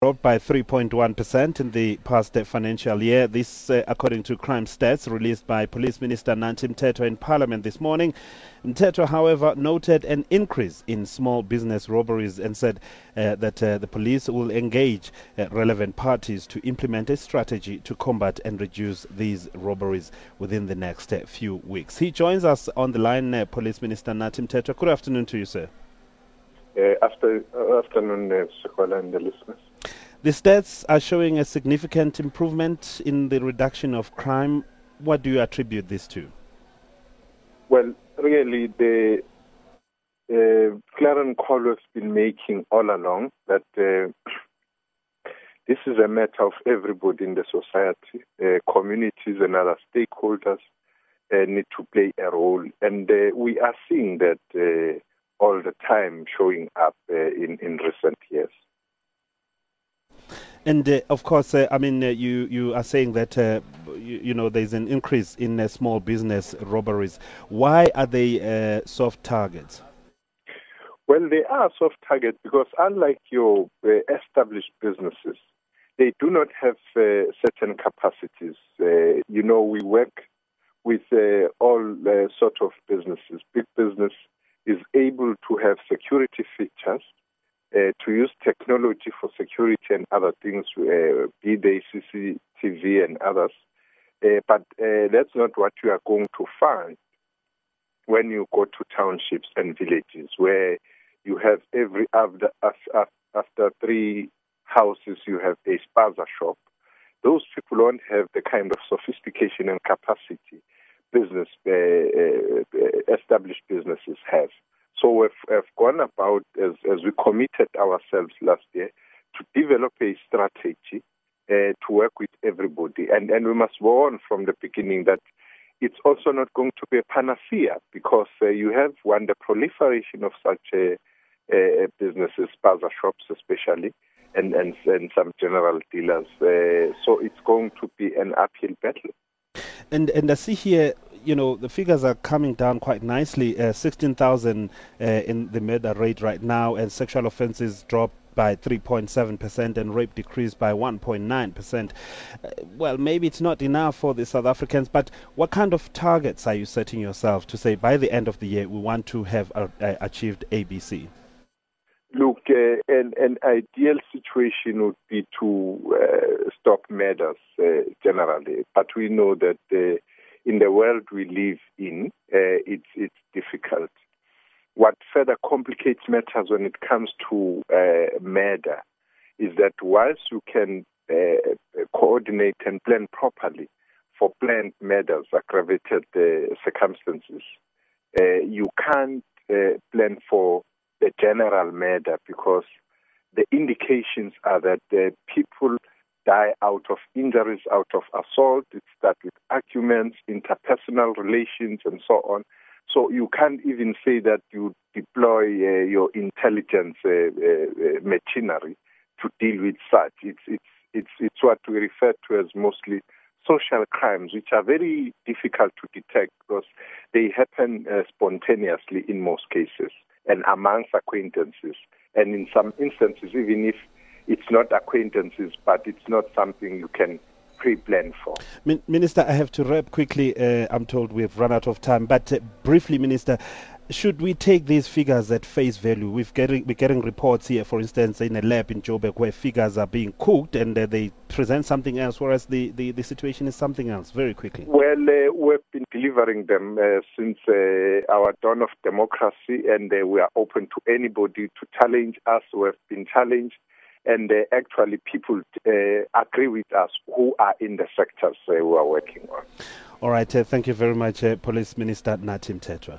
Dropped by 3.1% in the past financial year. This, according to crime stats released by Police Minister Nathi Mthethwa in Parliament this morning. Mthethwa, however, noted an increase in small business robberies and said that the police will engage relevant parties to implement a strategy to combat and reduce these robberies within the next few weeks. He joins us on the line, Police Minister Nathi Mthethwa. Good afternoon to you, sir. Afternoon, Sekola and the listeners. The stats are showing a significant improvement in the reduction of crime. What do you attribute this to? Well, really, the clear call we've been making all along that this is a matter of everybody in the society, communities and other stakeholders need to play a role. And we are seeing that all the time showing up in recent years. And of course, you are saying that there's an increase in small business robberies. Why are they soft targets? Well, they are soft targets because unlike your established businesses, they do not have certain capacities. We work with all sort of businesses. Big business is able to have security features, to use technology for security and other things, be they CCTV and others. But that's not what you are going to find when you go to townships and villages, where you have after 3 houses, you have a spaza shop. Those people don't have the kind of sophistication and capacity established businesses have. So we've gone about, as we committed ourselves last year, to develop a strategy to work with everybody. And we must go on from the beginning that it's also not going to be a panacea, because you have, the proliferation of such businesses, spaza shops especially, and some general dealers. So it's going to be an uphill battle. And I see here, the figures are coming down quite nicely. 16,000 in the murder rate right now, and sexual offences dropped by 3.7% and rape decreased by 1.9%. Well, maybe it's not enough for the South Africans, but what kind of targets are you setting yourself to say by the end of the year we want to have achieved ABC? Look, an ideal situation would be to stop murders generally, but we know that in the world we live in, it's difficult. What further complicates matters when it comes to murder is that whilst you can coordinate and plan properly for planned murders, aggravated circumstances, you can't plan for the general murder, because the indications are that people die out of injuries, out of assault. It starts with arguments, interpersonal relations, and so on. So you can't even say that you deploy your intelligence machinery to deal with such. It's what we refer to as mostly social crimes, which are very difficult to detect because they happen spontaneously in most cases and amongst acquaintances. And in some instances, even if it's not acquaintances, but it's not something you can pre-plan for. Minister, I have to wrap quickly. I'm told we've run out of time. But briefly, Minister, should we take these figures at face value? We're getting reports here, for instance, in a lab in Joburg where figures are being cooked and they present something else, whereas the situation is something else. Very quickly. Well, we've been delivering them since our dawn of democracy, and we are open to anybody to challenge us. We've been challenged. And actually, people agree with us who are in the sectors we are working on. All right. Thank you very much, Police Minister Nathi Mthethwa.